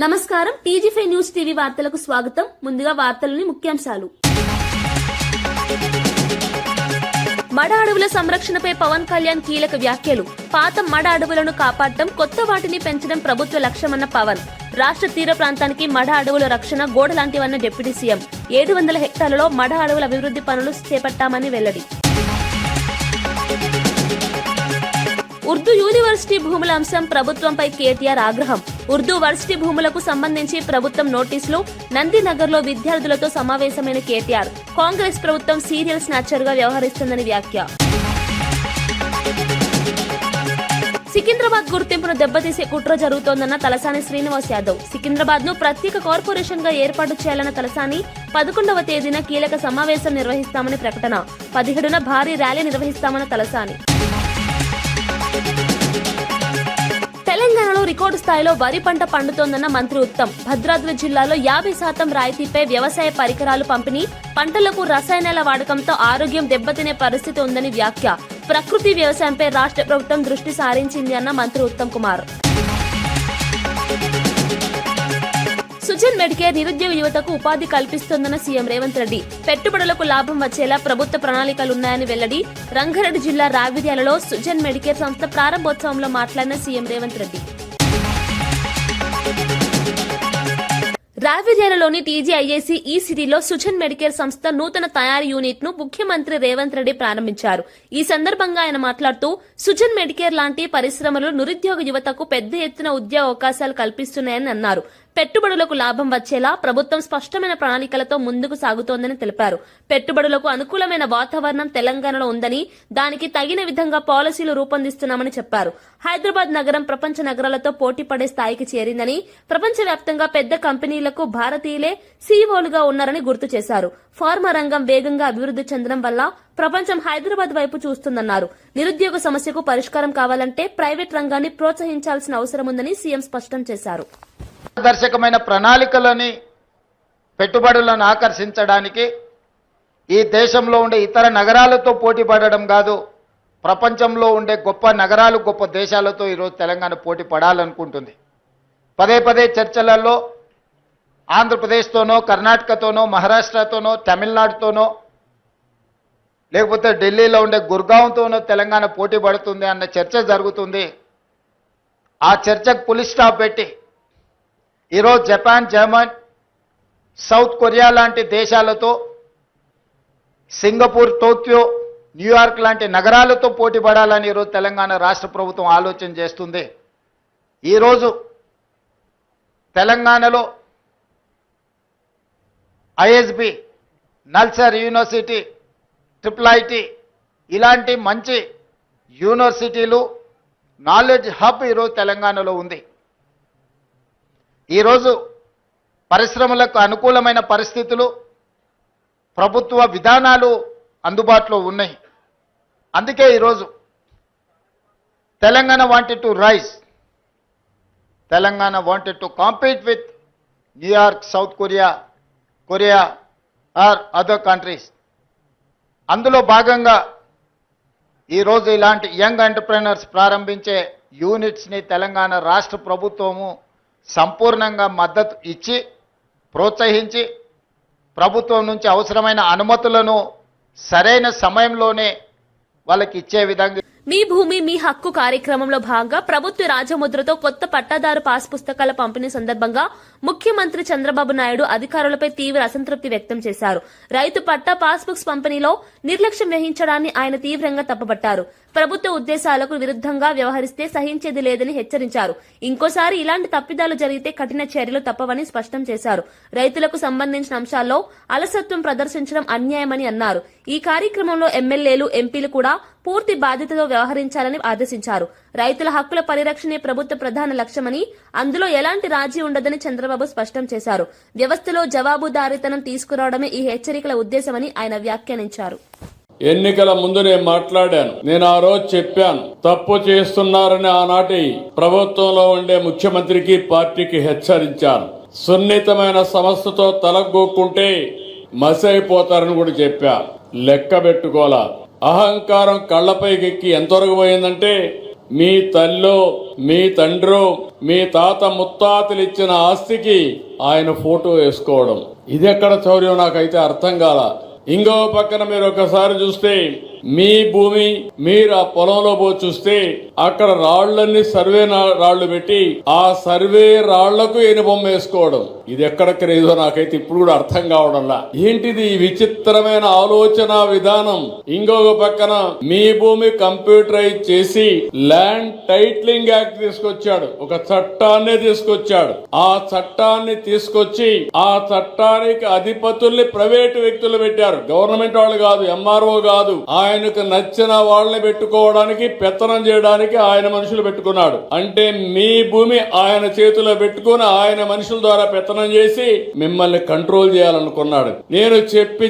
నమస్కారం టీజీ5 news TV వార్తలకు స్వాగతం. ముందుగా వార్తల్లోని ముఖ్యాంశాలు. మడ అడవుల సంరక్షణపై పవన్ కళ్యాణ్ కీలక వ్యాఖ్యలు. పాత మడ అడవులను కాపాడటం, కొత్త వాటిని పెంచడం ప్రభుత్వ లక్ష్యమన్న పవన్. రాష్ట్ర తీర ప్రాంతానికి మడ అడవుల రక్షణ గోడ లాంటివన్న డిప్యూటీ సీఎం. 700 హెక్టార్లలో మడ అడవుల అభివృద్ధి పనులు చేపట్టామని వెల్లడి. ఉర్దూ యూనివర్సిటీ భూముల అంశం ప్రభుత్వంపై కేటీఆర్ ఆగ్రహం. ఉర్దూ వర్సిటీ భూములకు సంబంధించి ప్రభుత్వం నోటీసులు. నందినగర్ లో విద్యార్థులతో సమావేశమైన కేటీఆర్. కాంగ్రెస్ ప్రభుత్వం సీరియల్ స్నాచర్ గా వ్యవహరిస్తుందని వ్యాఖ్య. సికింద్రాబాద్ గుర్తింపును దెబ్బతీసే కుట్ర జరుగుతోందన్న తలసాని శ్రీనివాస్ యాదవ్. సికింద్రాబాద్ ను ప్రత్యేక కార్పొరేషన్ గా ఏర్పాటు చేయాలన్న తలసాని 11వ తేదీన కీలక సమావేశం నిర్వహిస్తామని ప్రకటన. 17న భారీ ర్యాలీ నిర్వహిస్తామన్న తలసాని. తెలంగాణలో రికార్డు స్థాయిలో వరి పంట పండుతోందన్న మంత్రి ఉత్తమ్. భద్రాద్రి జిల్లాలో 50% రాయితీపై వ్యవసాయ పరికరాలు పంపిణీ. పంటలకు రసాయనాల వాడకంతో ఆరోగ్యం దెబ్బతినే పరిస్థితి ఉందని వ్యాఖ్య. ప్రకృతి వ్యవసాయంపై రాష్ట్ర ప్రభుత్వం దృష్టి సారించింది అన్న మంత్రి ఉత్తమ్ కుమార్. సుజన్ మెడికేర్ నిరుద్యోగ యువతకు ఉపాధి కల్పిస్తోందన్న సీఎం రేవంత్ రెడ్డి. పెట్టుబడులకు లాభం వచ్చేలా ప్రభుత్వ ప్రణాళికలున్నాయని వెల్లడి. రంగారెడ్డి జిల్లా రావిర్యాలలో సుజన్ మెడికేర్ సంస్థ ప్రారంభోత్సవంలో మాట్లాడిన సీఎం రేవంత్ రెడ్డి. రావిర్యాలలోని టీజీఐఏసీ ఈ సిటీలో సుజన్ మెడికేర్ సంస్థ నూతన తయారీ యూనిట్ ను ముఖ్యమంత్రి రేవంత్ రెడ్డి ప్రారంభించారు. ఈ సందర్భంగా ఆయన మాట్లాడుతూ సుజన్ మెడికేర్ లాంటి పరిశ్రమలు నిరుద్యోగ యువతకు పెద్ద ఎత్తున ఉద్యోగ అవకాశాలు కల్పిస్తున్నాయని అన్నారు. పెట్టుబడులకు లాభం వచ్చేలా ప్రభుత్వం స్పష్టమైన ప్రణాళికలతో ముందుకు సాగుతోందని తెలిపారు. పెట్టుబడులకు అనుకూలమైన వాతావరణం తెలంగాణలో ఉందని, దానికి తగిన విధంగా పాలసీలు రూపొందిస్తున్నామని చెప్పారు. హైదరాబాద్ నగరం ప్రపంచ నగరాలతో పోటీ పడే స్థాయికి చేరిందని, ప్రపంచవ్యాప్తంగా పెద్ద కంపెనీలకు భారతీయులే సీఈఓలుగా ఉన్నారని గుర్తు చేశారు. ఫార్మా రంగం వేగంగా అభివృద్ధి చెందడం వల్ల ప్రపంచం హైదరాబాద్ వైపు చూస్తుందన్నారు. నిరుద్యోగ సమస్యకు పరిష్కారం కావాలంటే ప్రైవేట్ రంగాన్ని ప్రోత్సహించాల్సిన అవసరం ఉందని సీఎం స్పష్టం చేశారు. దర్శకమైన ప్రణాళికలని పెట్టుబడులను ఆకర్షించడానికి ఈ దేశంలో ఉండే ఇతర నగరాలతో పోటీ పడడం కాదు, ప్రపంచంలో ఉండే గొప్ప నగరాలు గొప్ప దేశాలతో ఈరోజు తెలంగాణ పోటీ పడాలనుకుంటుంది. పదే పదే చర్చలలో ఆంధ్రప్రదేశ్తోనో, కర్ణాటకతోనో, మహారాష్ట్రతోనో, తమిళనాడుతోనో, లేకపోతే ఢిల్లీలో ఉండే గుర్గావ్తోనో తెలంగాణ పోటీ పడుతుంది అన్న చర్చ జరుగుతుంది. ఆ చర్చకు పులి స్టాప్ పెట్టి ఈరోజు జపాన్, జర్మన్, సౌత్ కొరియా లాంటి దేశాలతో, సింగపూర్, టోక్యో, న్యూయార్క్ లాంటి నగరాలతో పోటీ పడాలని ఈరోజు తెలంగాణ రాష్ట్ర ప్రభుత్వం ఆలోచన చేస్తుంది. ఈరోజు తెలంగాణలో ఐఎస్బి, నల్సార్ యూనివర్సిటీ, ట్రిపుల్ ఇలాంటి మంచి యూనివర్సిటీలు, నాలెడ్జ్ హబ్ ఈరోజు తెలంగాణలో ఉంది. ఈరోజు పరిశ్రమలకు అనుకూలమైన పరిస్థితులు, ప్రభుత్వ విధానాలు అందుబాటులో ఉన్నాయి. అందుకే ఈరోజు Telangana wanted to rise, Telangana wanted to compete with New York, South Korea or other countries. అందులో భాగంగా ఈరోజు ఇలాంటి యంగ్ ఎంటర్ప్రెనర్స్ ప్రారంభించే యూనిట్స్ని తెలంగాణ రాష్ట్ర ప్రభుత్వము సంపూర్ణంగా మద్దతు ఇచ్చి ప్రోత్సహించి ప్రభుత్వం నుంచి అవసరమైన అనుమతులను సరైన సమయంలోనే వాళ్ళకి ఇచ్చే విధంగా మీ భూమి మీ హక్కు కార్యక్రమంలో భాగంగా ప్రభుత్వ రాజముద్రతో కొత్త పట్టాదారు పాస్ పుస్తకాల పంపిణీ సందర్భంగా ముఖ్యమంత్రి చంద్రబాబు నాయుడు అధికారులపై తీవ్ర అసంతృప్తి వ్యక్తం చేశారు. రైతు పట్టా పాస్బుక్స్ పంపిణీలో నిర్లక్ష్యం వహించడాన్ని ఆయన తీవ్రంగా తప్పుపట్టారు. ప్రభుత్వ ఉద్దేశాలకు విరుద్ధంగా వ్యవహరిస్తే సహించేది లేదని హెచ్చరించారు. ఇంకోసారి ఇలాంటి తప్పిదాలు జరిగితే కఠిన చర్యలు తప్పవని స్పష్టం చేశారు. రైతులకు సంబంధించిన అంశాల్లో అలసత్వం ప్రదర్శించడం అన్యాయమని అన్నారు. ఈ కార్యక్రమంలో ఎమ్మెల్యేలు, ఎంపీలు కూడా పూర్తి బాధ్యతతో వ్యవహరించాలని ఆదేశించారు. రైతుల హక్కుల పరిరక్షణే ప్రభుత్వ ప్రధాన లక్ష్యమని, అందులో ఎలాంటి రాజీ ఉండదని చంద్రబాబు స్పష్టం చేశారు. వ్యవస్థలో జవాబుదారీతనం తీసుకురావడమే ఈ హెచ్చరికల ఉద్దేశమని ఆయన వ్యాఖ్యానించారు. ఎన్నికల ముందు నేను మాట్లాడాను. నేను ఆ రోజు చెప్పాను, తప్పు చేస్తున్నారని ఆనాటి ప్రభుత్వంలో ఉండే ముఖ్యమంత్రికి, పార్టీకి హెచ్చరించాను. సున్నితమైన సమస్యతో తలగొక్కుంటే మసైపోతారని కూడా చెప్పా. లెక్క పెట్టుకోవాలా. అహంకారం కళ్లపైకెక్కి ఎంతవరకు పోయిందంటే మీ తల్లో మీ తండ్రో మీ తాత ముత్తాతలు ఇచ్చిన ఆస్తికి ఆయన ఫోటో వేసుకోవడం ఇది ఎక్కడ చౌర్యం నాకైతే అర్థం కాల. ఇంకో పక్కన మీరు ఒకసారి చూస్తే మీ భూమి మీరు ఆ పొలంలో పోయి చూస్తే అక్కడ రాళ్లన్నీ సర్వే రాళ్లు పెట్టి ఆ సర్వే రాళ్లకు బొమ్మ వేసుకోవడం ఇది ఎక్కడ క్రేజో నాకైతే ఇప్పుడు కూడా అర్థం కావడంలా. ఏంటిది ఈ విచిత్రమైన ఆలోచన విధానం? ఇంకొక పక్కన మీ భూమి కంప్యూటరైజ్ చేసి ల్యాండ్ టైటిలింగ్ యాక్ట్ తీసుకొచ్చాడు, ఒక చట్టాన్ని తీసుకొచ్చాడు. ఆ చట్టాన్ని తీసుకొచ్చి ఆ చట్టానికి అధిపతుల్ని ప్రైవేటు వ్యక్తులు పెట్టారు, గవర్నమెంట్ వాళ్ళు కాదు, ఎంఆర్ఓ కాదు. ఆయనకు నచ్చిన వాళ్ళని పెట్టుకోవడానికి పెత్తనం చేయడానికి ఆయన మనుషులు పెట్టుకున్నాడు. అంటే మీ భూమి ఆయన చేతిలో పెట్టుకుని ఆయన మనుషుల ద్వారా పెత్తనం చేసి మిమ్మల్ని కంట్రోల్ చేయాలనుకున్నాడు. నేను చెప్పి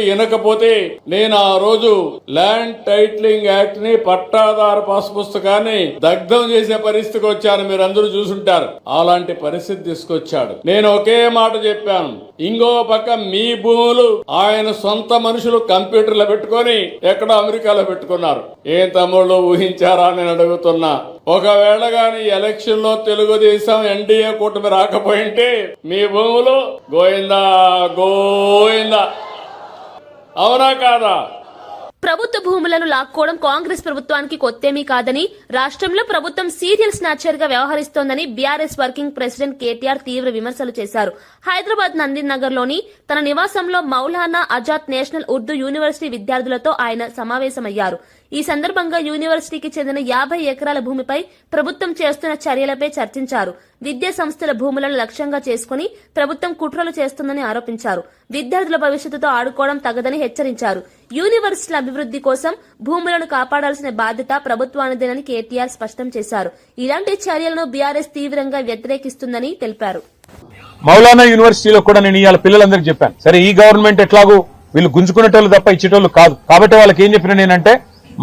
వినకపోతే నేను ఆ రోజు ల్యాండ్ టైటిలింగ్ యాక్ట్ ని పట్టాదారు పాస్ పుస్తకాన్ని దగ్ధం చేసే పరిస్థితికి వచ్చాను. మీరు అందరూ చూసుంటారు. అలాంటి పరిస్థితి తీసుకొచ్చాడు. నేను ఒకే మాట చెప్పాను, ఇంకో పక్క మీ భూములు ఆయన సొంత మనుషులు కంప్యూటర్లో పెట్టుకొని ఎక్కడ అమెరికాలో పెట్టుకున్నారు. ఏం తమ్ముళ్ళు ఊహించారా నేను అడుగుతున్నా. ఒకవేళ గాని ఎలక్షన్ లో తెలుగుదేశం ఎన్డీఏ కూటమి రాకపోయింటే మీ భూములు గోయిందా గోయిందా, అవునా కాదా? ప్రభుత్వ భూములను లాక్కోవడం కాంగ్రెస్ ప్రభుత్వానికి కొత్తేమీ కాదని, రాష్ట్రంలో ప్రభుత్వం సీరియల్ స్నాచర్ గా వ్యవహరిస్తోందని బీఆర్ఎస్ వర్కింగ్ ప్రెసిడెంట్ కేటీఆర్ తీవ్ర విమర్శలు చేశారు. హైదరాబాద్ నందినగర్ లోని తన నివాసంలో మౌలానా ఆజాద్ నేషనల్ ఉర్దూ యూనివర్సిటీ విద్యార్థులతో ఆయన సమావేశమయ్యారు. ఈ సందర్భంగా యూనివర్సిటీకి చెందిన 50 ఎకరాల భూమిపై ప్రభుత్వం చేస్తున్న చర్యలపై చర్చించారు. విద్యా సంస్థల భూములను లక్ష్యంగా చేసుకుని ప్రభుత్వం కుట్రలు చేస్తుందని ఆరోపించారు. విద్యార్థుల భవిష్యత్తుతో ఆడుకోవడం తగదని హెచ్చరించారు. యూనివర్సిటీల అభివృద్ది కోసం భూములను కాపాడాల్సిన బాధ్యత ప్రభుత్వానిదేనని కేటీఆర్ స్పష్టం చేశారు. ఇలాంటి చర్యలను బీఆర్ఎస్ తీవ్రంగా వ్యతిరేకిస్తుందని తెలిపారు. మౌలానా యూనివర్సిటీలో కూడా నేను ఇవాళ పిల్లలందరికీ చెప్పాను, సరే ఈ గవర్నమెంట్ ఎట్లాగో వీళ్ళు గుంజుకునేటోళ్ళు తప్ప ఇచ్చేటోళ్ళు కాదు, కాబట్టి వాళ్ళకి ఏం చెప్పిన నేనంటే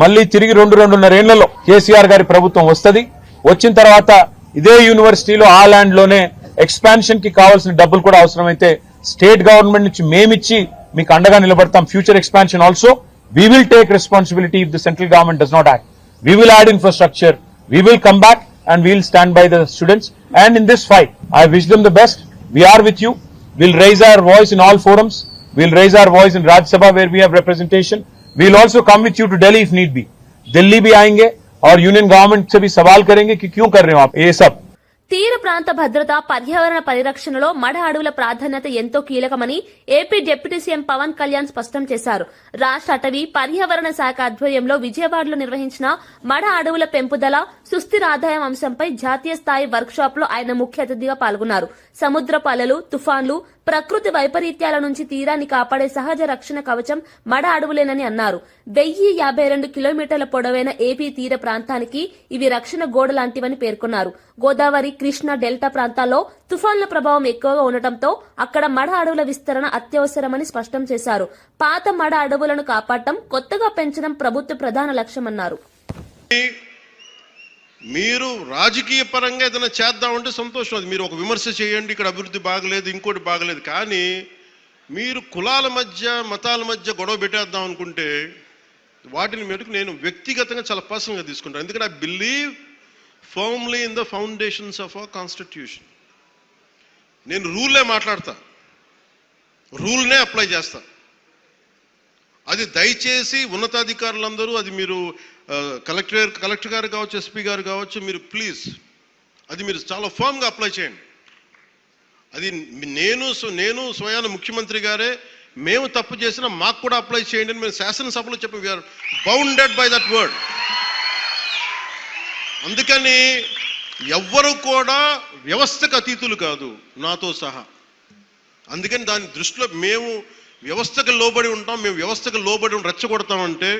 మళ్ళీ తిరిగి 2-2.5 ఏళ్లలో కేసీఆర్ గారి ప్రభుత్వం వస్తది. వచ్చిన తర్వాత ఇదే యూనివర్సిటీలో ఆ ల్యాండ్ లోనే ఎక్స్పాన్షన్ కి కావాల్సిన డబ్బులు కూడా అవసరమైతే స్టేట్ గవర్నమెంట్ నుంచి మేమిచ్చి మీకు అండగా నిలబడతాం. Future expansion also we will take responsibility if the central government does not act. We will add infrastructure, we will come back and we'll stand by the students. And in this fight, I wish them the best. We are with you. We'll raise our voice in all forums. We'll raise our voice in Rajya Sabha where we have representation. We'll also come with you to Delhi if need be. Delhi bhi aayenge aur union government se bhi sawal karenge ki kyun kar rahe ho aap ye sab. తీర ప్రాంత భద్రత, పర్యావరణ పరిరక్షణలో మడ అడవుల ప్రాధాన్యత ఎంతో కీలకమని AP deputy CM Pawan Kalyan స్పష్టం చేశారు. రాష్ట్ర అటవీ పర్యావరణ శాఖ ఆధ్వర్యంలో విజయవాడలో నిర్వహించిన మడ అడవుల పెంపుదల, సుస్థిర ఆదాయం అంశంపై జాతీయ స్థాయి వర్క్ షాప్ లో ఆయన ముఖ్య అతిథిగా పాల్గొన్నారు. సముద్రపు అలలు, తుఫాన్లు, ప్రకృతి వైపరీత్యాల నుంచి తీరాన్ని కాపాడే సహజ రక్షణ కవచం మడ అడవులేనని అన్నారు. 1052 కిలోమీటర్ల పొడవైన ఏపీ తీర ప్రాంతానికి ఇవి రక్షణ గోడ లాంటివని పేర్కొన్నారు. గోదావరి, కృష్ణా డెల్టా ప్రాంతాల్లో తుఫాన్ల ప్రభావం ఎక్కువగా ఉండటంతో అక్కడ మడ అడవుల విస్తరణ అత్యవసరమని స్పష్టం చేశారు. పాత మడ అడవులను కాపాడటం, కొత్తగా పెంచడం ప్రభుత్వ ప్రధాన లక్ష్యమన్నారు. మీరు రాజకీయ పరంగా ఏదైనా చేద్దామంటే సంతోషం, అది మీరు ఒక విమర్శ చేయండి, ఇక్కడ అభివృద్ధి బాగలేదు, ఇంకోటి బాగలేదు. కానీ మీరు కులాల మధ్య, మతాల మధ్య గొడవ పెట్టేద్దాం అనుకుంటే వాటిని మెరుకు నేను వ్యక్తిగతంగా చాలా పర్సనల్గా తీసుకుంటాను. ఎందుకంటే I believe firmly in the foundations of our constitution. నేను రూల్లే మాట్లాడతా, రూల్నే అప్లై చేస్తా. అది దయచేసి ఉన్నతాధికారులందరూ, అది మీరు కలెక్టర్ గారు కావచ్చు, ఎస్పీ గారు కావచ్చు, మీరు ప్లీజ్ అది మీరు చాలా ఫర్మ్గా అప్లై చేయండి. అది నేను స్వయాన ముఖ్యమంత్రి గారే మేము తప్పు చేసినా మాకు కూడా అప్లై చేయండి అని మేము శాసనసభలో చెప్పి we are bounded by that word. అందుకని ఎవ్వరు కూడా వ్యవస్థకు అతీతులు కాదు, నాతో సహా. అందుకని దాని దృష్టిలో మేము వ్యవస్థకు లోబడి ఉంటాం, మేము వ్యవస్థకు లోబడి రెచ్చగొడతామంటే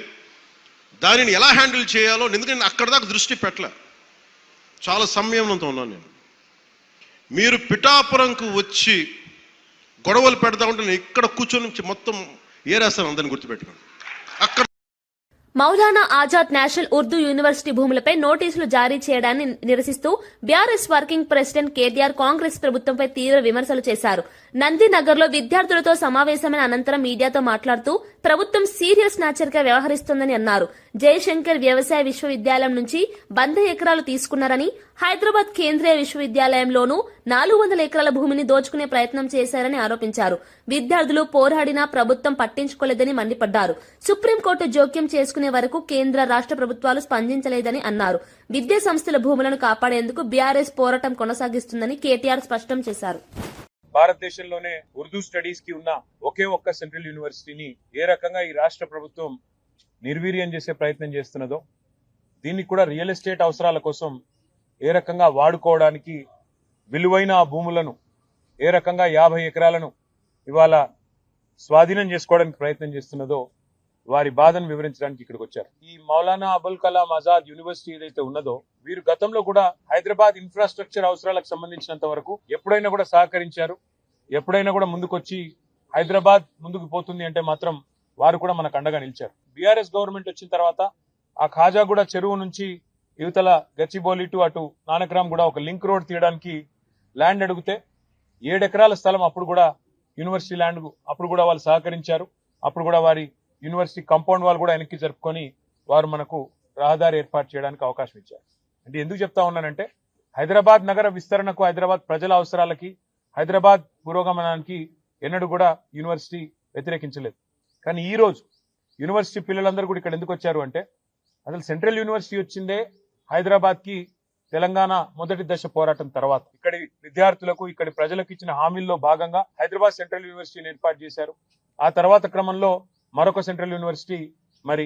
దానిని ఎలా హ్యాండిల్ చేయాలో, ఎందుకంటే అక్కడ దాకా దృష్టి పెట్టలే, చాలా సంయమనంతో ఉన్నాను నేను. మీరు పిఠాపురంకు వచ్చి గొడవలు పెడతామంటే నేను ఇక్కడ కూర్చొని మొత్తం ఏరేస్తాను, అందరిని గుర్తుపెట్టుకోండి. అక్కడ మౌలానా ఆజాద్ నేషనల్ ఉర్దూ యూనివర్సిటీ భూములపై నోటీసులు జారీ చేయడాన్ని నిరసిస్తూ BRS working president KTR Congress ప్రభుత్వంపై తీవ్ర విమర్శలు చేశారు. నందినగర్లో విద్యార్థులతో సమావేశమైన అనంతరం మీడియాతో మాట్లాడుతూ ప్రభుత్వం సీరియస్ నాచర్ గా వ్యవహరిస్తోందని అన్నారు. జయశంకర్ వ్యవసాయ విశ్వవిద్యాలయం నుంచి 100 ఎకరాలు తీసుకున్నారని, హైదరాబాద్ కేంద్రీయ విశ్వవిద్యాలయంలోనూ 400 ఎకరాల భూమిని దోచుకునే ప్రయత్నం చేశారని ఆరోపించారు. విద్యార్థులు పోరాడినా ప్రభుత్వం పట్టించుకోలేదని మండిపడ్డారు. సుప్రీంకోర్టు జోక్యం చేసుకునే వరకు కేంద్ర రాష్ట్ర ప్రభుత్వాలు స్పందించలేదని అన్నారు. విద్యా సంస్థల భూములను కాపాడేందుకు బీఆర్ఎస్ పోరాటం కొనసాగిస్తుందని కేటీఆర్ స్పష్టం చేశారు. భారతదేశంలోనే ఉర్దూ స్టడీస్ కి ఉన్న ఒకే ఒక్క సెంట్రల్ యూనివర్సిటీని ఏ రకంగా ఈ రాష్ట్ర ప్రభుత్వం నిర్వీర్యం చేసే ప్రయత్నం చేస్తున్నదో, దీన్ని కూడా రియల్ ఎస్టేట్ అవసరాల కోసం ఏ రకంగా వాడుకోవడానికి విలువైన ఆ భూములను ఏ రకంగా 50 ఎకరాలను ఇవాళ స్వాధీనం చేసుకోవడానికి ప్రయత్నం చేస్తున్నదో వారి బాధను వివరించడానికి ఇక్కడికి వచ్చారు. ఈ మౌలానా అబుల్ కలాం ఆజాద్ యూనివర్సిటీ ఏదైతే ఉన్నదో, వీరు గతంలో కూడా హైదరాబాద్ ఇన్ఫ్రాస్ట్రక్చర్ అవసరాలకు సంబంధించినంత వరకు ఎప్పుడైనా కూడా సహకరించారు. ఎప్పుడైనా కూడా ముందుకొచ్చి హైదరాబాద్ ముందుకు పోతుంది అంటే మాత్రం వారు కూడా మనకు అండగా నిలిచారు. బీఆర్ఎస్ గవర్నమెంట్ వచ్చిన తర్వాత ఆ ఖాజాగూడ చెరువు నుంచి యువతల గచ్చిబౌలి టు అటు నానక్రామ్ కూడా ఒక లింక్ రోడ్ తీయడానికి ల్యాండ్ అడిగితే 7 ఎకరాల స్థలం అప్పుడు కూడా యూనివర్సిటీ ల్యాండ్ అప్పుడు కూడా వాళ్ళు సహకరించారు. అప్పుడు కూడా వారి యూనివర్సిటీ కాంపౌండ్ వాళ్ళు కూడా వెనక్కి జరుపుకొని వారు మనకు రహదారి ఏర్పాటు చేయడానికి అవకాశం ఇచ్చారు. అంటే ఎందుకు చెప్తా ఉన్నానంటే, హైదరాబాద్ నగర విస్తరణకు, హైదరాబాద్ ప్రజల అవసరాలకి, హైదరాబాద్ పురోగమనానికి ఎన్నడూ కూడా యూనివర్సిటీ వ్యతిరేకించలేదు. కానీ ఈ రోజు యూనివర్సిటీ పిల్లలందరూ కూడా ఇక్కడ ఎందుకు వచ్చారు అంటే, అసలు సెంట్రల్ యూనివర్సిటీ వచ్చిందే హైదరాబాద్ కి తెలంగాణ మొదటి దశ పోరాటం తర్వాత ఇక్కడి విద్యార్థులకు, ఇక్కడి ప్రజలకు ఇచ్చిన హామీల్లో భాగంగా హైదరాబాద్ సెంట్రల్ యూనివర్సిటీని ఏర్పాటు చేశారు. ఆ తర్వాత క్రమంలో మరొక సెంట్రల్ యూనివర్సిటీ మరి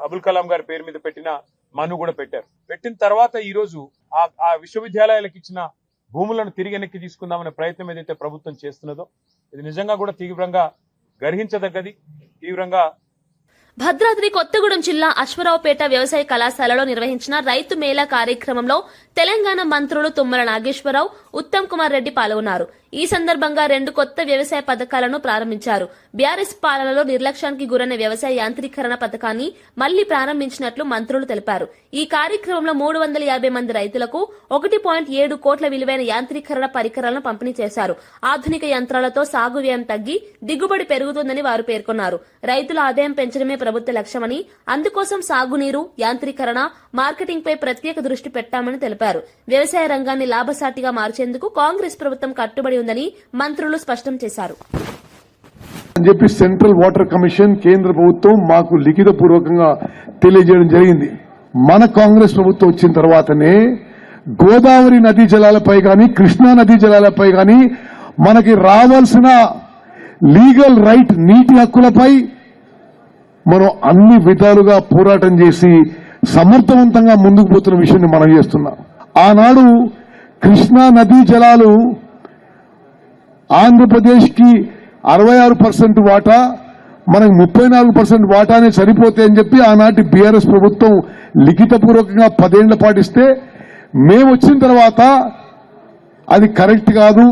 అబుల్ కలాం గారి పేరు మీద పెట్టిన మను కూడా పెట్టారు. పెట్టిన తర్వాత ఈ రోజు ఆ విశ్వవిద్యాలయాలకు ఇచ్చిన భూములను తిరిగి వెనక్కి తీసుకుందామనే ప్రయత్నం ఏదైతే ప్రభుత్వం చేస్తున్నదో, ఇది నిజంగా కూడా తీవ్రంగా గర్హించదగ్గది, తీవ్రంగా. భద్రాద్రి కొత్తగూడెం జిల్లా అశ్వరావుపేట వ్యవసాయ కళాశాలలో నిర్వహించిన రైతు మేళా కార్యక్రమంలో తెలంగాణ మంత్రులు తుమ్మల నాగేశ్వరరావు, ఉత్తమ్ కుమార్ రెడ్డి పాల్గొన్నారు. ఈ సందర్భంగా 2 కొత్త వ్యవసాయ పథకాలను ప్రారంభించారు. బీఆర్ఎస్ పాలనలో నిర్లక్ష్యానికి గురైన వ్యవసాయ యాంత్రీకరణ పథకాన్ని మళ్లీ ప్రారంభించినట్లు మంత్రులు తెలిపారు. ఈ కార్యక్రమంలో 350 మంది రైతులకు 1.7 కోట్ల విలువైన యాంత్రీకరణ పరికరాలను పంపిణీ చేశారు. ఆధునిక యంత్రాలతో సాగు వ్యయం తగ్గి దిగుబడి పెరుగుతుందని వారు పేర్కొన్నారు. రైతుల ఆదాయం పెంచడమే ప్రభుత్వ లక్ష్యమని, అందుకోసం సాగునీరు, యాంత్రీకరణ, మార్కెటింగ్ పై ప్రత్యేక దృష్టి పెట్టామని తెలిపారు. వ్యవసాయ రంగాన్ని లాభసాటిగా మార్చేందుకు కాంగ్రెస్ ప్రభుత్వం కట్టుబడి ఉందని మంత్రులు స్పష్టం చేశారు. అని చెప్పి సెంట్రల్ వాటర్ కమిషన్, కేంద్ర ప్రభుత్వం మాకు లిఖిత పూర్వకంగా తెలియజేయడం జరిగింది. మన కాంగ్రెస్ ప్రభుత్వం వచ్చిన తర్వాతనే గోదావరి నదీ జలాలపై గాని, కృష్ణా నదీ జలాలపై గాని మనకి రావాల్సిన లీగల్ రైట్, నీటి హక్కులపై మనం అన్ని విధాలుగా పోరాటం చేసి సమర్థవంతంగా ముందుకు పోతున్న విషయాన్ని మనం చేస్తున్నాం. ఆనాడు కృష్ణా నదీ జలాలు ఆంధ్రప్రదేశ్ కి 66% వాటా, మనకు 34% వాటానే సరిపోతాయి అని చెప్పి ఆనాటి బీఆర్ఎస్ ప్రభుత్వం లిఖితపూర్వకంగా 10 ఏళ్ల పాటిస్తే, మేము వచ్చిన తర్వాత అది కరెక్ట్ కాదు,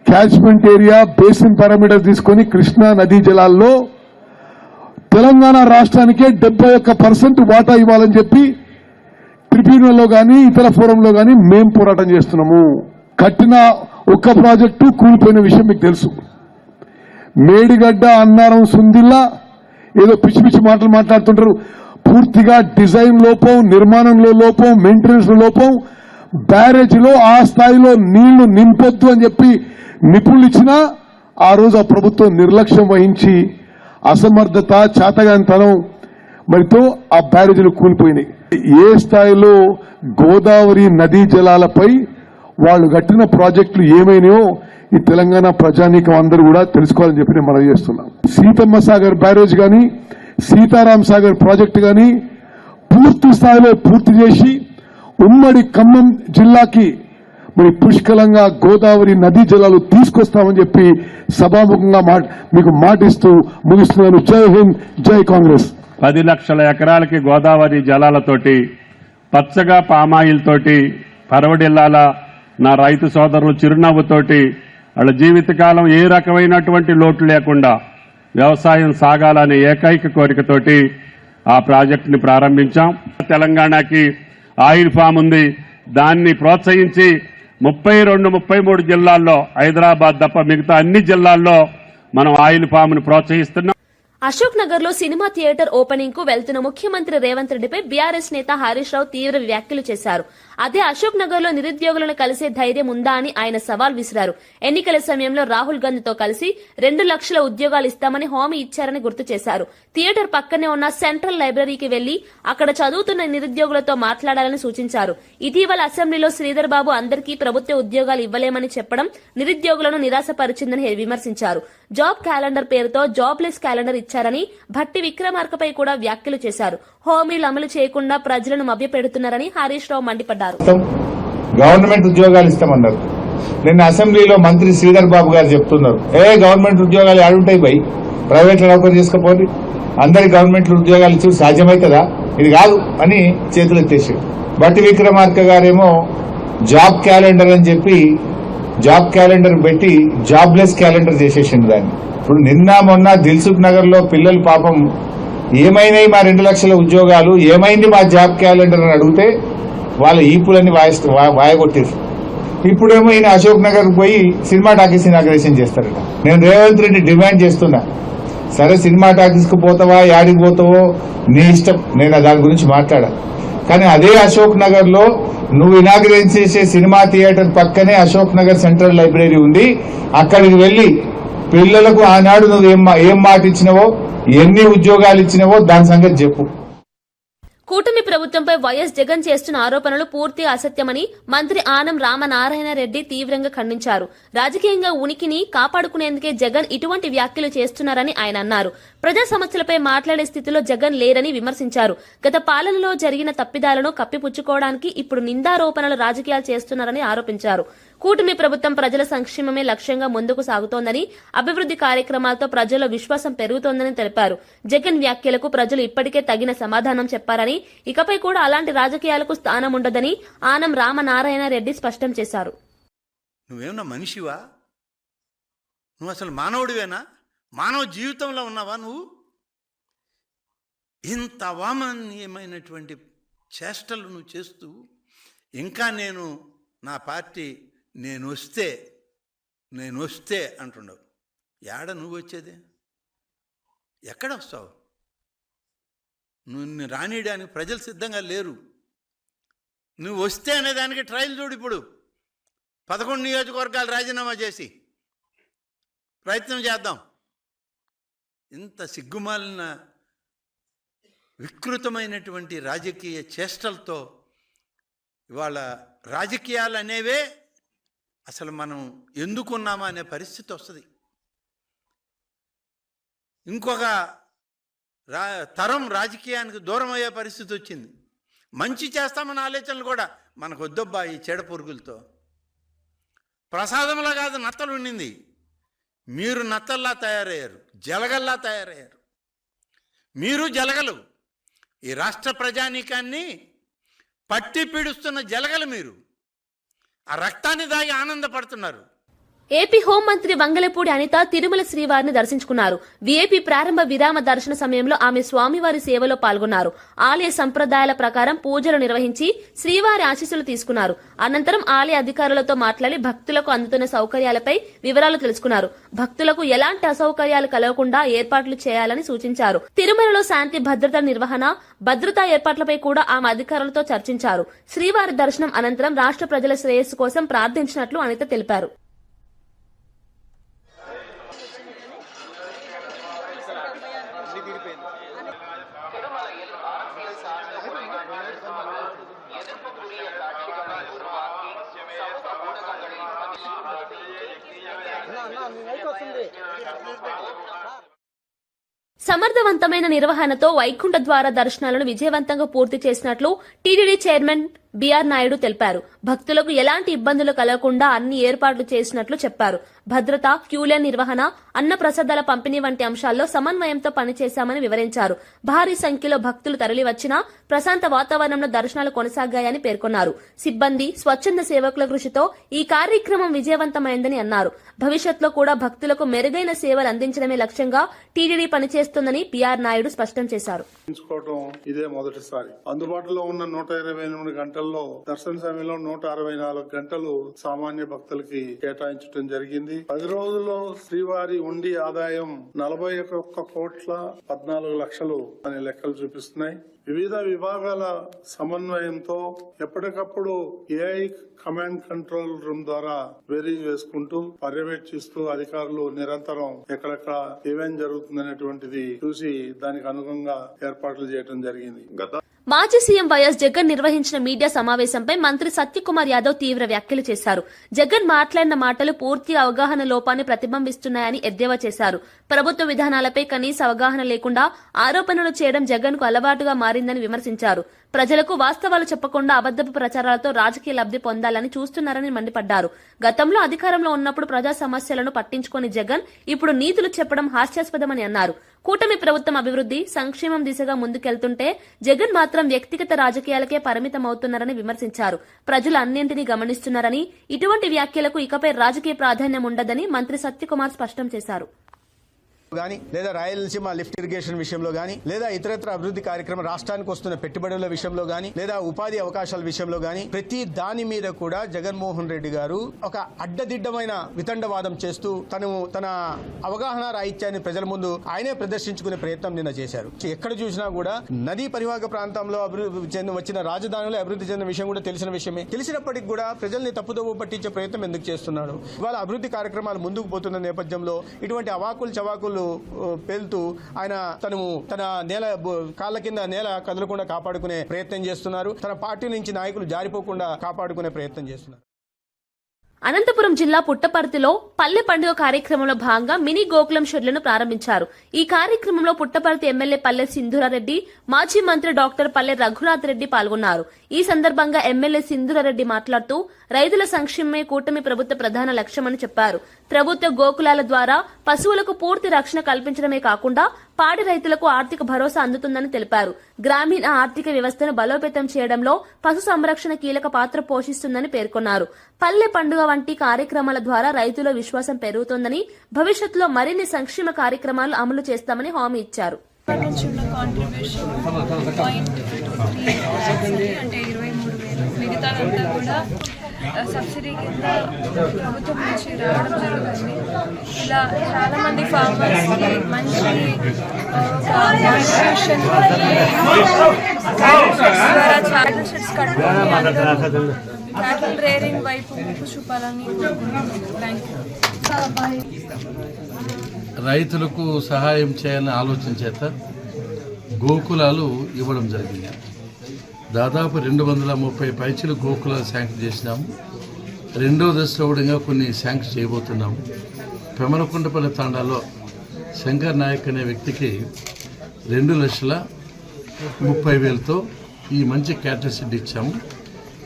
క్యాచ్మెంట్ ఏరియా, బేసిన్ పారామీటర్ తీసుకొని కృష్ణా నదీ జలాల్లో తెలంగాణ రాష్ట్రానికే 71% వాటా ఇవ్వాలని చెప్పి ట్రిబ్యునల్లో గానీ ఇతర ఫోరంలో గానీ మేం పోరాటం చేస్తున్నాము. కట్టిన ఒక్క ప్రాజెక్టు కూలిపోయిన విషయం మీకు తెలుసు. మేడిగడ్డ, అన్నారం, సుందిల్లా ఏదో పిచ్చి పిచ్చి మాటలు మాట్లాడుతుంటారు. పూర్తిగా డిజైన్ లోపం, నిర్మాణంలో లోపం, మెయింటెనెన్స్ లోపం, బ్యారేజ్లో ఆ స్థాయిలో నీళ్లు నింపొద్దు అని చెప్పి నిపుణులు ఇచ్చినా ఆ రోజు ఆ ప్రభుత్వం నిర్లక్ష్యం వహించి అసమర్థత, చేతగానితనం మరితో ఆ బ్యారేజీలు కూలిపోయినాయి. ఏ స్థాయిలో గోదావరి నదీ జలాలపై వాళ్ళు కట్టిన ప్రాజెక్టులు ఏమైనాయో ఈ తెలంగాణ ప్రజానీకం అందరూ కూడా తెలుసుకోవాలని చెప్పి నేను మనవి చేస్తున్నాం. సీతమ్మ సాగర్ బ్యారేజ్ గాని, సీతారాం సాగర్ ప్రాజెక్టు గాని పూర్తి స్థాయిలో పూర్తి చేసి ఉమ్మడి ఖమ్మం జిల్లాకి మరి పుష్కలంగా గోదావరి నదీ జలాలు తీసుకొస్తామని చెప్పి సభాముఖంగా మీకు మాటిస్తూ ముగిస్తున్నాను. జై హింద్, జై కాంగ్రెస్. 10 లక్షల ఎకరాలకి గోదావరి జలాలతోటి, పచ్చగా పామాయిల్ తోటి పరవడిల్లాల నా రైతు సోదరులు చిరునవ్వుతోటి వాళ్ళ జీవితకాలం ఏ రకమైనటువంటి లోటు లేకుండా వ్యవసాయం సాగాలనే ఏకైక కోరికతోటి ఆ ప్రాజెక్టుని ప్రారంభించాం. తెలంగాణకి ఆయిల్ ఫామ్ ఉంది, దాన్ని ప్రోత్సహించి 32-33 జిల్లాల్లో హైదరాబాద్ తప్ప మిగతా అన్ని జిల్లాల్లో మనం ఆయిల్ పామ్ను ప్రోత్సహిస్తున్నాం. అశోక్ నగర్ లో సినిమా థియేటర్ ఓపెనింగ్ కు వెళ్తున్న ముఖ్యమంత్రి రేవంత్ రెడ్డిపై బీఆర్ఎస్ నేత హరీష్ రావు తీవ్ర వ్యాఖ్యలు చేశారు. అదే అశోక్ నగర్ లో నిరుద్యోగులను కలిసే ధైర్యం ఉందా అని ఆయన సవాల్ విసిరారు. ఎన్నికల సమయంలో రాహుల్ గాంధీతో కలిసి 2 లక్షల ఉద్యోగాలు ఇస్తామని హామీ ఇచ్చారని గుర్తు చేశారు. థియేటర్ పక్కనే ఉన్న సెంట్రల్ లైబ్రరీకి వెళ్లి అక్కడ చదువుతున్న నిరుద్యోగులతో మాట్లాడాలని సూచించారు. ఇటీవల అసెంబ్లీలో శ్రీధర్ బాబు అందరికీ ప్రభుత్వ ఉద్యోగాలు ఇవ్వలేమని చెప్పడం నిరుద్యోగులను నిరాశపరిచిందని విమర్శించారు. జాబ్ క్యాలెండర్ పేరుతో జాబ్లెస్ క్యాలెండర్ ఇచ్చారని భట్టి విక్రమార్కపై కూడా వ్యాఖ్యలు చేశారు. హామీలు అమలు చేయకుండా ప్రజలను మభ్యపెడుతున్నారని హరీష్ రావు మండిపడ్డారు. గవర్నమెంట్ ఉద్యోగాలు ఇస్తామన్నారు. నిన్న అసెంబ్లీలో మంత్రి శ్రీధర్ బాబు గారు చెప్తున్నారు, గవర్నమెంట్ ఉద్యోగాలు ఆడుంటాయి బై, ప్రైవేట్ లో నౌకరు చేసుకోపోతే అందరి గవర్నమెంట్ ఉద్యోగాలు ఇచ్చి సాధ్యమవుతుందా, ఇది కాదు అని చేతులు ఎత్తేసాడు. భట్టి విక్రమార్క గారేమో జాబ్ క్యాలెండర్ అని చెప్పి జాబ్ క్యాలెండర్ పెట్టి జాబ్లెస్ క్యాలెండర్ చేసేసిండు దాన్ని. ఇప్పుడు నిన్న మొన్న దిల్సుఖ్ నగర్ లో పిల్లలు పాపం ఏమైనాయి మా 2 లక్షల ఉద్యోగాలు, ఏమైంది మా జాబ్ క్యాలెండర్ అని అడిగితే వాళ్ళ ఈపులన్నీ వాయగొట్టేసి ఇప్పుడేమో ఈయన అశోక్ నగర్ పోయి సినిమా టాకీస్ ఇనాగ్రేషన్ చేస్తారట. నేను రేవంత్ రెడ్డి డిమాండ్ చేస్తున్నా, సరే సినిమా టాకీస్ కు పోతావా, యాడికి పోతావో నీ ఇష్టం, నేను దాని గురించి మాట్లాడా. కానీ అదే అశోక్ నగర్ లో నువ్వు ఇనాగ్రేట్ చేసే సినిమా థియేటర్ పక్కనే అశోక్ నగర్ సెంట్రల్ లైబ్రరీ ఉంది. అక్కడికి వెళ్లి పిల్లలకు ఆనాడు నువ్వు ఏం మాట ఇచ్చినవో, ఎన్ని ఉద్యోగాలు ఇచ్చినవో దాని సంగతి చెప్పు. కూటమి ప్రభుత్వంపై వైఎస్ జగన్ చేస్తున్న ఆరోపణలు పూర్తిగా అసత్యమని మంత్రి ఆనం రామనారాయణ రెడ్డి తీవ్రంగా ఖండించారు. రాజకీయంగా ఉనికిని కాపాడుకునేందుకే జగన్ ఇటువంటి వ్యాఖ్యలు చేస్తున్నారని ఆయన అన్నారు. ప్రజా సమస్యలపై మాట్లాడే స్థితిలో జగన్ లేరని విమర్శించారు. గత పాలనలో జరిగిన తప్పిదాలను కప్పిపుచ్చుకోవడానికి ఇప్పుడు నిందారోపణలు రాజకీయాలు చేస్తున్నారని ఆరోపించారు. కూటమి ప్రభుత్వం ప్రజల సంక్షేమమే లక్ష్యంగా ముందుకు సాగుతోందని, అభివృద్ది కార్యక్రమాలతో ప్రజల్లో విశ్వాసం పెరుగుతోందని తెలిపారు. జగన్ వ్యాఖ్యలకు ప్రజలు ఇప్పటికే తగిన సమాధానం చెప్పారని, ఇకపై కూడా అలాంటి రాజకీయాలకు స్థానం ఉండదని ఆనం రామనారాయణ రెడ్డి స్పష్టం చేశారు. నువ్వేమన్నా మనిషివా? నువ్వు అసలు మానవుడివేనా? మానవ జీవితంలో ఉన్నావా నువ్వు? ఇంత అవామనీయమైనటువంటి చేష్టలు నువ్వు చేస్తూ ఇంకా నా పార్టీ నేను వస్తే అంటున్నావు. ఏడ నువ్వు వచ్చేది? ఎక్కడ వస్తావు? నువ్వు రానియడానికి ప్రజలు సిద్ధంగా లేరు. నువ్వు వస్తే అనేదానికి ట్రయల్ చూడు. ఇప్పుడు 11 నియోజకవర్గాలు రాజీనామా చేసి ప్రయత్నం చేద్దాం. ఇంత సిగ్గుమాలిన వికృతమైనటువంటి రాజకీయ చేష్టలతో ఇవాళ రాజకీయాలు అనేవే అసలు మనం ఎందుకున్నామా అనే పరిస్థితి వస్తుంది. ఇంకొక తరం రాజకీయానికి దూరం అయ్యే పరిస్థితి వచ్చింది. మంచి చేస్తామన్న ఆలోచనలు కూడా మనకు వద్దబ్బా ఈ చెడ పురుగులతో. ప్రసాదంలా కాదు నత్తలు ఉండింది, మీరు నత్తల్లా తయారయ్యారు, జలగల్లా తయారయ్యారు. మీరు జలగలు, ఈ రాష్ట్ర ప్రజానీకాన్ని పట్టి పీడుస్తున్న జలగలు మీరు. ఆ రక్తాన్ని దాగి ఆనందపడుతున్నారు. ఏపీ హోంమంత్రి వంగలపూడి అనిత తిరుమల శ్రీవారిని దర్శించుకున్నారు. వీఐపీ ప్రారంభ విరామ దర్శన సమయంలో ఆమె స్వామివారి సేవలో పాల్గొన్నారు. ఆలయ సంప్రదాయాల ప్రకారం పూజలు నిర్వహించి శ్రీవారి ఆశీస్సులు తీసుకున్నారు. అనంతరం ఆలయ అధికారులతో మాట్లాడి భక్తులకు అందుతున్న సౌకర్యాలపై వివరాలు తెలుసుకున్నారు. భక్తులకు ఎలాంటి అసౌకర్యాలు కలగకుండా ఏర్పాట్లు చేయాలని సూచించారు. తిరుమలలో శాంతి భద్రత నిర్వహణ, భద్రతా ఏర్పాట్లపై కూడా ఆమె అధికారులతో చర్చించారు. శ్రీవారి దర్శనం అనంతరం రాష్ట్ర ప్రజల శ్రేయస్సు కోసం ప్రార్థించినట్లు అనిత తెలిపారు. సమర్థవంతమైన నిర్వహణతో వైకుంఠ ద్వార దర్శనాలను విజయవంతంగా పూర్తి చేసినట్లు టీటీడీ చైర్మన్ బీఆర్ నాయుడు తెలిపారు. భక్తులకు ఎలాంటి ఇబ్బందులు కలగకుండా అన్ని ఏర్పాట్లు చేసినట్లు చెప్పారు. భద్రత, క్యూలైన్ నిర్వహణ, అన్న ప్రసాదాల పంపిణీ వంటి అంశాల్లో సమన్వయంతో పనిచేశామని వివరించారు. భారీ సంఖ్యలో భక్తులు తరలివచ్చినా ప్రశాంత వాతావరణంలో దర్శనాలు కొనసాగాయని పేర్కొన్నారు. సిబ్బంది, స్వచ్ఛంద సేవకుల కృషితో ఈ కార్యక్రమం విజయవంతమైందని అన్నారు. భవిష్యత్తులో కూడా భక్తులకు మెరుగైన సేవలు అందించడమే లక్ష్యంగా టీటీడీ పనిచేస్తుందని బీఆర్ నాయుడు స్పష్టం చేశారు. ఇదే మొదటిసారి అందుబాటులో ఉన్న 128 గంటలు గంటల్లో దర్శన సమయంలో 164 గంటలు సామాన్య భక్తులకి కేటాయించడం జరిగింది. 10 రోజుల్లో శ్రీవారి ఉండి ఆదాయం 41,14,00,000 అనే లెక్కలు చూపిస్తున్నాయి. వివిధ విభాగాల సమన్వయంతో ఎప్పటికప్పుడు ఏఐ కమాండ్ కంట్రోల్ రూమ్ ద్వారా వెరీ చేసుకుంటూ పర్యవేక్షిస్తూ అధికారులు నిరంతరం ఎక్కడెక్కడ ఏమేం జరుగుతుందనేటువంటిది చూసి దానికి అనుగుణంగా ఏర్పాట్లు చేయడం జరిగింది. మాజీ సీఎం వైఎస్ జగన్ నిర్వహించిన మీడియా సమావేశంపై మంత్రి సత్యకుమార్ యాదవ్ తీవ్ర వ్యాఖ్యలు చేశారు. జగన్ మాట్లాడిన మాటలు పూర్తి అవగాహన లోపాన్ని ప్రతిబింబిస్తున్నాయని ఎద్దేవా చేశారు. ప్రభుత్వ విధానాలపై కనీస అవగాహన లేకుండా ఆరోపణలు చేయడం జగన్ కు అలవాటుగా మారిందని విమర్శించారు. ప్రజలకు వాస్తవాలు చెప్పకుండా అబద్దపు ప్రచారాలతో రాజకీయ లబ్ది పొందాలని చూస్తున్నారని మండిపడ్డారు. గతంలో అధికారంలో ఉన్నప్పుడు ప్రజా సమస్యలను పట్టించుకోని జగన్ ఇప్పుడు నీతులు చెప్పడం హాస్యాస్పదమని అన్నారు. కూటమి ప్రభుత్వం అభివృద్ది సంక్షేమం దిశగా ముందుకెళ్తుంటే జగన్ మాత్రం వ్యక్తిగత రాజకీయాలకే పరిమితమవుతున్నారని విమర్శించారు. ప్రజలు అన్నింటినీ గమనిస్తున్నారని ఇటువంటి వ్యాఖ్యలకు ఇకపై రాజకీయ ప్రాధాన్యం ఉండదని మంత్రి సత్యకుమార్ స్పష్టం చేశారు. గాని లేదా రాయలసీమ లిఫ్ట్ ఇరిగేషన్ విషయంలో గాని లేదా ఇతరత్ర అభివృద్ధి కార్యక్రమం రాష్ట్రానికి వస్తున్న పెట్టుబడుల విషయంలో గాని లేదా ఉపాధి అవకాశాల విషయంలో గాని ప్రతి దాని మీద కూడా జగన్మోహన్ రెడ్డి గారు ఒక అడ్డదిడ్డమైన వితండవాదం చేస్తూ తన అవగాహన రాహిత్యాన్ని ప్రజల ముందు ఆయనే ప్రదర్శించుకునే ప్రయత్నం నిన్న చేశారు. ఎక్కడ చూసినా కూడా నదీ పరివాహక ప్రాంతంలో వచ్చిన రాజధానిలో అభివృద్ధి చెందిన విషయం కూడా తెలిసిన విషయమే. తెలిసినప్పటికీ కూడా ప్రజల్ని తప్పుదోవ పట్టించే ప్రయత్నం ఎందుకు చేస్తున్నాడు? ఇవాళ అభివృద్ధి కార్యక్రమాలు ముందుకు పోతున్న నేపథ్యంలో ఇటువంటి అవాకులు చవాకులు పేలుతూ ఆయన తన కాళ్ళ కింద నేల కదలకుండా కాపాడుకునే ప్రయత్నం చేస్తున్నారు. తన పార్టీ నుంచి నాయకులు జారిపోకుండా కాపాడుకునే ప్రయత్నం చేస్తున్నారు. అనంతపురం జిల్లా పుట్టపర్తిలో పల్లె పండుగ కార్యక్రమంలో భాగంగా మినీ గోకులం షెడ్లను ప్రారంభించారు. ఈ కార్యక్రమంలో పుట్టపర్తి ఎమ్మెల్యే పల్లె సింధూరారెడ్డి, మాజీ మంత్రి డాక్టర్ పల్లె రఘునాథ్ రెడ్డి పాల్గొన్నారు. ఈ సందర్భంగా ఎమ్మెల్యే సింధూరారెడ్డి మాట్లాడుతూ రైతుల సంక్షేమమే కూటమి ప్రభుత్వ ప్రధాన లక్ష్యమని చెప్పారు. ప్రభుత్వ గోకులాల ద్వారా పశువులకు పూర్తి రక్షణ కల్పించడమే కాకుండా పాడి రైతులకు ఆర్థిక భరోసా అందుతుందని తెలిపారు. గ్రామీణ ఆర్థిక వ్యవస్థను బలోపేతం చేయడంలో పశు సంరక్షణ కీలక పాత్ర పోషిస్తుందని పేర్కొన్నారు. పల్లె పండుగ వంటి కార్యక్రమాల ద్వారా రైతుల విశ్వాసం పెరుగుతోందని, భవిష్యత్తులో మరిన్ని సంక్షేమ కార్యక్రమాలు అమలు చేస్తామని హామీ ఇచ్చారు. అంటే 23,000 మిగతాదంతా కూడా సబ్సిడీ కింద ప్రభుత్వం నుంచి రావడం జరుగుతుంది. ఇలా చాలా మంది ఫార్మర్స్ మంచి కాంట్రిబ్యూషన్ ద్వారా చాలా షెడ్స్ కట్టుకుని క్యాటిల్ రేరింగ్ వైపు చూపాలని థ్యాంక్ యూ. రైతులకు సహాయం చేయాలని ఆలోచన చేత గోకులాలు ఇవ్వడం జరిగింది. దాదాపు 230 పైచీలు గోకులాలు శాంక్షన్ చేసినాము. రెండో దశలో కూడా కొన్ని శాంక్షన్ చేయబోతున్నాము. పెమరకుండపల్లి తాండాలో శంకర్ నాయక్ అనే వ్యక్తికి 2,30,000తో ఈ మంచి క్యాటర్ షెడ్ ఇచ్చాము.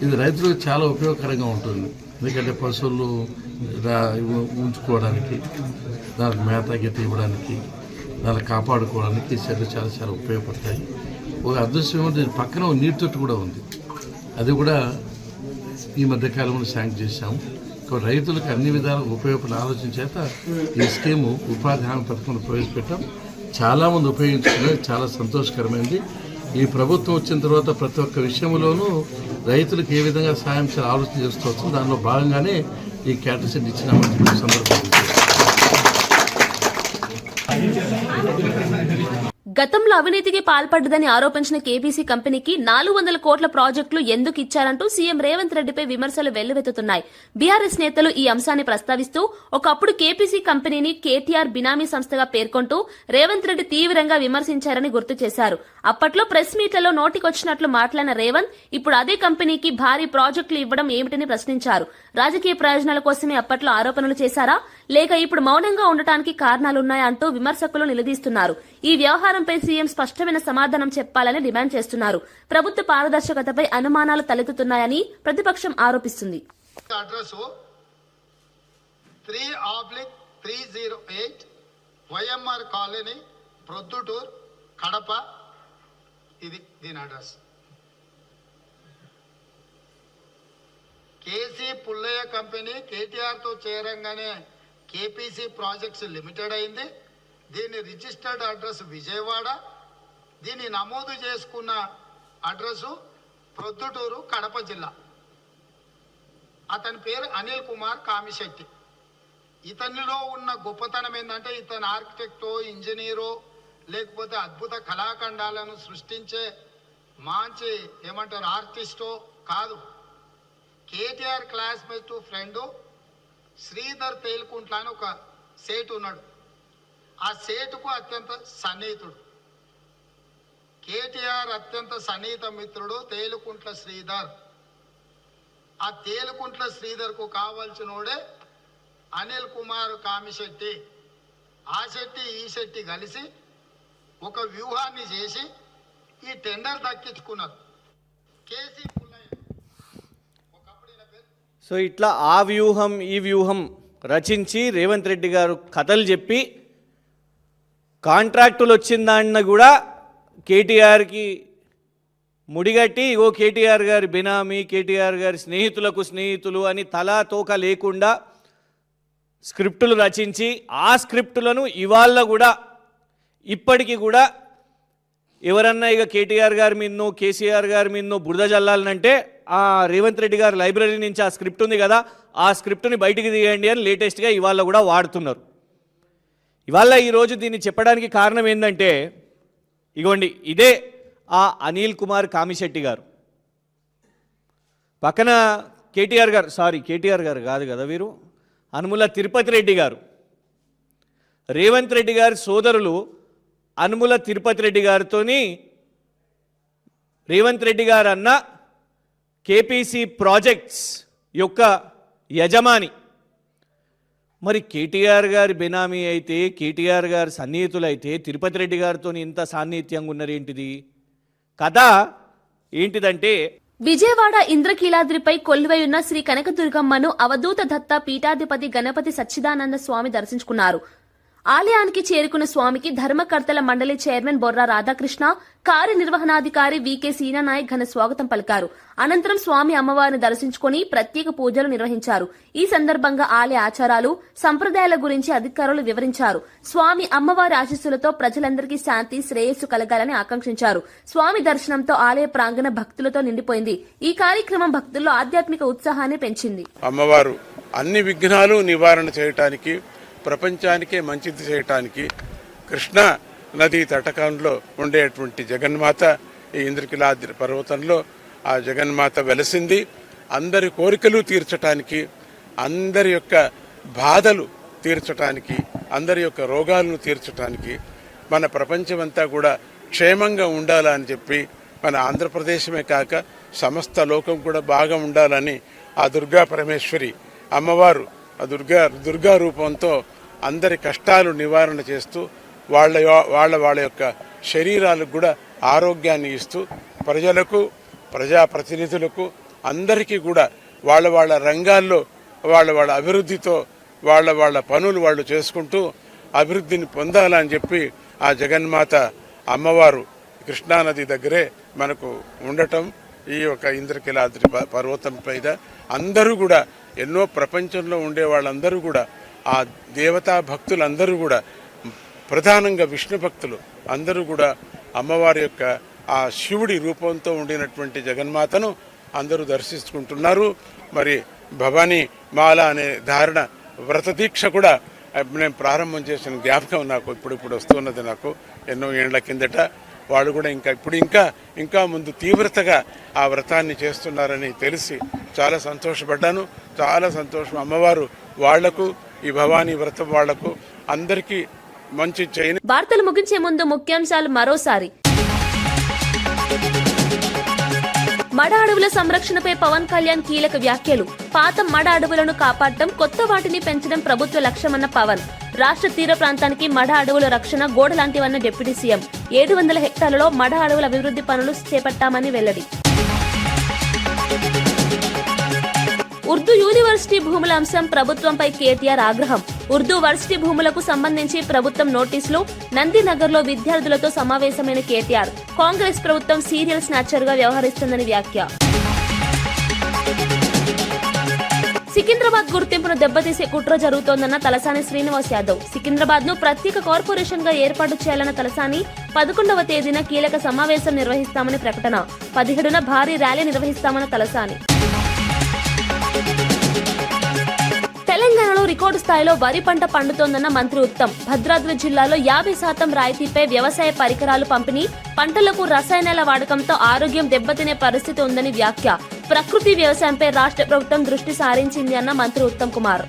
ఇది రైతులకు చాలా ఉపయోగకరంగా ఉంటుంది. ఎందుకంటే పశువులు ఉంచుకోవడానికి, దానికి మేత గీత ఇవ్వడానికి, దాన్ని కాపాడుకోవడానికి షెడ్లు చాలా చాలా ఉపయోగపడతాయి. ఒక అదృష్టం ఏమంటే పక్కన నీటి తొట్టు కూడా ఉంది. అది కూడా ఈ మధ్యకాలంలో శాంక్షన్ చేశాము. రైతులకు అన్ని విధాలు ఉపయోగపడే ఆలోచన చేత ఈ స్కీము ఉపాధి హామీ పథకంలో ప్రవేశపెట్టాం. చాలామంది ఉపయోగించుకున్నారు. చాలా సంతోషకరమైంది. ఈ ప్రభుత్వం వచ్చిన తర్వాత ప్రతి ఒక్క విషయంలోనూ రైతులకు ఏ విధంగా సాయం చేయాలి ఆలోచన చేసుకోవచ్చు. దానిలో భాగంగానే ఈ క్యాటర్ షెడ్ ఇచ్చినామని సందర్భంగా గతంలో అవినీతికి పాల్పడ్డదని ఆరోపించిన కేబీసీ కంపెనీకి 400 కోట్ల ప్రాజెక్టులు ఎందుకు ఇచ్చారంటూ సీఎం రేవంత్ రెడ్డిపై విమర్శలు వెల్లువెత్తుతున్నాయి. బీఆర్ఎస్ నేతలు ఈ అంశాన్ని ప్రస్తావిస్తూ ఒకప్పుడు కేబీసీ కంపెనీని కేటీఆర్ బినామీ సంస్థగా పేర్కొంటూ రేవంత్ రెడ్డి తీవ్రంగా విమర్శించారని గుర్తు చేశారు. అప్పట్లో ప్రెస్ మీట్లలో నోటికొచ్చినట్లు మాట్లాడిన రేవంత్ ఇప్పుడు అదే కంపెనీకి భారీ ప్రాజెక్టులు ఇవ్వడం ఏమిటని ప్రశ్నించారు. రాజకీయ ప్రయోజనాల కోసమే అప్పట్లో ఆరోపణలు చేశారా, లేక ఇప్పుడు మౌనంగా ఉండటానికి కారణాలున్నాయా అంటూ విమర్శకులు నిలదీస్తున్నారు. ఈ వ్యవహారంపై సీఎం స్పష్టమైన సమాధానం చెప్పాలని డిమాండ్ చేస్తున్నారు. ప్రభుత్వ పారదర్శకతపై అనుమానాలు తలెత్తుతున్నాయని ప్రతిపక్షం ఆరోపిస్తుంది. Address 3/308 YMR colony, Proddatur, Kadapa. ఇది దీని అడ్రస్. కేసీ పుల్లయ్య కంపెనీ కేటీఆర్తో చేరంగానే కేపీసీ ప్రాజెక్ట్స్ లిమిటెడ్ అయింది. దీని రిజిస్టర్డ్ అడ్రస్ విజయవాడ. దీన్ని నమోదు చేసుకున్న అడ్రస్సు ప్రొద్దుటూరు కడప జిల్లా. అతని పేరు అనిల్ కుమార్ కామిశెట్టి. ఇతనిలో ఉన్న గొప్పతనం ఏంటంటే ఇతను ఆర్కిటెక్టో ఇంజనీరో లేకపోతే అద్భుత కళాఖండాలను సృష్టించే మంచి ఏమంటారు ఆర్టిస్టో కాదు. కేటీఆర్ క్లాస్మేట్ ఫ్రెండు శ్రీధర్ తేలుకుంట్ల అని ఒక సేటు ఉన్నాడు. ఆ సేటుకు అత్యంత సన్నిహితుడు. కేటీఆర్ అత్యంత సన్నిహిత మిత్రుడు తేలుకుంట్ల శ్రీధర్. ఆ తేలుకుంట్ల శ్రీధర్కు కావాల్సినోడే అనిల్ కుమార్ కామిశెట్టి. ఆ శెట్టి ఈ శెట్టి కలిసి ఒక వ్యూహాన్ని చేసి ఈ టెండర్ దక్కించుకున్నారు. కేసీ పుల్లయ్య ఒకప్పుడు ఈయన పేరు. సో ఇట్లా ఆ వ్యూహం ఈ వ్యూహం రచించి రేవంత్ రెడ్డి గారు కథలు చెప్పి కాంట్రాక్టులు వచ్చిందాన్న కూడా కేటీఆర్కి ముడిగట్టి ఇగో కేటీఆర్ గారి బినామీ, కేటీఆర్ గారి స్నేహితులకు స్నేహితులు అని తలా తోక లేకుండా స్క్రిప్టులు రచించి ఆ స్క్రిప్టులను ఇవాళ కూడా ఇప్పటికీ కూడా ఎవరన్నా ఇక కేటీఆర్ గారి మీదనో కేసీఆర్ గారి మీదనో బురద జల్లాలనంటే ఆ రేవంత్ రెడ్డి గారి లైబ్రరీ నుంచి ఆ స్క్రిప్ట్ ఉంది కదా, ఆ స్క్రిప్ట్ని బయటికి తీయండి అని లేటెస్ట్గా ఇవాళ కూడా వాడుతున్నారు. ఇవాళ ఈరోజు దీన్ని చెప్పడానికి కారణం ఏంటంటే ఇగోండి ఇదే ఆ అనిల్ కుమార్ కామిశెట్టి గారు. పక్కన కేటీఆర్ గారు కాదు కదా వీరు, అనుముల తిరుపతి రెడ్డి గారు. రేవంత్ రెడ్డి గారి సోదరులు అనుముల తిరుపతి రెడ్డి గారితోని రేవంత్ రెడ్డి గారు అన్న కేపీసీ ప్రాజెక్ట్స్ యొక్క యజమాని. మరి కేటీఆర్ గారి బెనామీ అయితే, కేటీఆర్ గారి సన్నిహితులైతే తిరుపతి రెడ్డి గారితో ఇంత సాన్నిహిత్యంగా ఉన్నారేంటిది? కథ ఏంటిదంటే విజయవాడ ఇంద్రకీలాద్రిపై కొలువై ఉన్న శ్రీ కనకదుర్గమ్మను అవధూత దత్త పీఠాధిపతి గణపతి సచ్చిదానంద స్వామి దర్శించుకున్నారు. ఆలయానికి చేరుకున్న స్వామికి ధర్మకర్తల మండలి చైర్మన్ బొర్రా రాధాకృష్ణ, కార్యనిర్వహణాధికారి వికే సీనానాయక్ ఘన స్వాగతం పలికారు. అనంతరం స్వామి అమ్మవారిని దర్శించుకుని ప్రత్యేక పూజలు నిర్వహించారు. ఈ సందర్భంగా ఆలయ ఆచారాలు, సంప్రదాయాల గురించి అధికారులు వివరించారు. స్వామి అమ్మవారి ఆశీస్సులతో ప్రజలందరికీ శాంతి, శ్రేయస్సు కలగాలని ఆకాంక్షించారు. స్వామి దర్శనంతో ఆలయ ప్రాంగణ భక్తులతో నిండిపోయింది. ఈ కార్యక్రమం భక్తుల్లో ఆధ్యాత్మిక ఉత్సాహాన్ని పెంచింది. అమ్మవారు అన్ని విఘ్నాలు నివారణ చేయటానికి, ప్రపంచానికే మంచిది చేయటానికి కృష్ణా నదీ తటకంలో ఉండేటువంటి జగన్మాత ఈ ఇంద్రకీలాద్రి పర్వతంలో ఆ జగన్మాత వెలసింది. అందరి కోరికలు తీర్చటానికి, అందరి యొక్క బాధలు తీర్చటానికి, అందరి యొక్క రోగాలను తీర్చటానికి, మన ప్రపంచమంతా కూడా క్షేమంగా ఉండాలని చెప్పి, మన ఆంధ్రప్రదేశమే కాక సమస్త లోకం కూడా బాగా ఉండాలని ఆ దుర్గా పరమేశ్వరి అమ్మవారు ఆ దుర్గా రూపంతో అందరి కష్టాలు నివారణ చేస్తూ వాళ్ళ యొక్క శరీరాలకు కూడా ఆరోగ్యాన్ని ఇస్తూ ప్రజలకు, ప్రజాప్రతినిధులకు అందరికీ కూడా వాళ్ళ రంగాల్లో వాళ్ళ అభివృద్ధితో వాళ్ళ పనులు వాళ్ళు చేసుకుంటూ అభివృద్ధిని పొందాలని చెప్పి ఆ జగన్మాత అమ్మవారు కృష్ణానది దగ్గరే మనకు ఉండటం, ఈ యొక్క ఇంద్రకీలాద్రి పర్వతం పైన అందరూ కూడా ఎన్నో ప్రపంచంలో ఉండే వాళ్ళందరూ కూడా ఆ దేవతా భక్తులందరూ కూడా ప్రధానంగా విష్ణు భక్తులు అందరూ కూడా అమ్మవారి యొక్క ఆ శివుడి రూపంతో ఉండినటువంటి జగన్మాతను అందరూ దర్శించుకుంటున్నారు. మరి భవానీ మాల అనే ధారణ వ్రత దీక్ష కూడా నేను ప్రారంభం చేసిన జ్ఞాపకం నాకు ఇప్పుడు వస్తున్నది. నాకు ఎన్నో ఏళ్ల కిందట వాళ్ళు కూడా ఇంకా ముందు తీవ్రతగా ఆ వ్రతాన్ని చేస్తున్నారని తెలిసి చాలా సంతోషపడ్డాను. చాలా సంతోషం. అమ్మవారు వాళ్లకు, ఈ భవానీ వ్రతం వాళ్లకు అందరికీ మంచి చేయని. వార్తలు ముగించే ముందు ముఖ్యాంశాలు మరోసారి. మడ అడవుల సంరక్షణపై పవన్ కళ్యాణ్ కీలక వ్యాఖ్యలు. పాత మడ అడవులను కాపాడటం, కొత్త వాటిని పెంచడం ప్రభుత్వ లక్ష్యమన్న పవన్. రాష్ట్ర తీర ప్రాంతానికి మడ అడవుల రక్షణ గోడ లాంటివన్న డిప్యూటీ సీఎం. 700 హెక్టార్లలో మడ అడవుల అభివృద్ధి పనులు చేపట్టామని వెల్లడి. ఉర్దూ యూనివర్సిటీ భూముల అంశం ప్రభుత్వంపై కేటీఆర్ ఆగ్రహం. ఉర్దూ వర్సిటీ భూములకు సంబంధించి ప్రభుత్వం నోటీసులు. నందినగర్లో విద్యార్థులతో సమావేశమైన కేటీఆర్. కాంగ్రెస్ ప్రభుత్వం సీరియల్ స్నాచర్ గా వ్యవహరిస్తుందని వ్యాఖ్య. సికింద్రాబాద్ గుర్తింపును దెబ్బతీసే కుట్ర జరుగుతోందన్న తలసాని శ్రీనివాస్ యాదవ్. సికింద్రాబాద్ ను ప్రత్యేక కార్పొరేషన్ గా ఏర్పాటు చేయాలన్న తలసాని 11వ తేదీన కీలక సమావేశం నిర్వహిస్తామని ప్రకటన. 17న భారీ ర్యాలీ నిర్వహిస్తామన్న తలసాని. తెలంగాణలో రికార్డు స్థాయిలో వరి పంట పండుతోందన్న మంత్రి ఉత్తమ్. భద్రాద్రి జిల్లాలో 50% రాయితీపై వ్యవసాయ పరికరాలు పంపిణీ, పంటలకు రసాయనాల వాడకంతో ఆరోగ్యం దెబ్బతినే పరిస్థితి ఉందని వ్యాఖ్య. ప్రకృతి వ్యవసాయంపై రాష్ట్ర ప్రభుత్వం దృష్టి సారించింది అన్న మంత్రి ఉత్తమ్ కుమార్.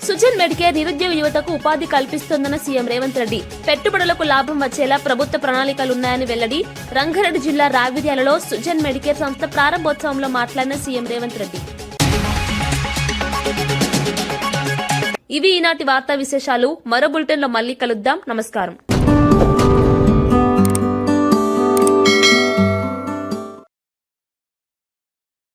సుజన్ మెడికేర్ నిరుద్యోగ యువతకు ఉపాధి కల్పిస్తోందన్న సీఎం రేవంత్ రెడ్డి. పెట్టుబడులకు లాభం వచ్చేలా ప్రభుత్వ ప్రణాళికలున్నాయని వెల్లడి. రంగారెడ్డి జిల్లా రావిర్యాలలో సుజన్ మెడికేర్ సంస్థ ప్రారంభోత్సవంలో మాట్లాడిన సీఎం రేవంత్ రెడ్డి. ఇవి ఈనాటి వార్తా విశేషాలు. మరో బులెటిన్లో మళ్ళీ కలుద్దాం. నమస్కారం.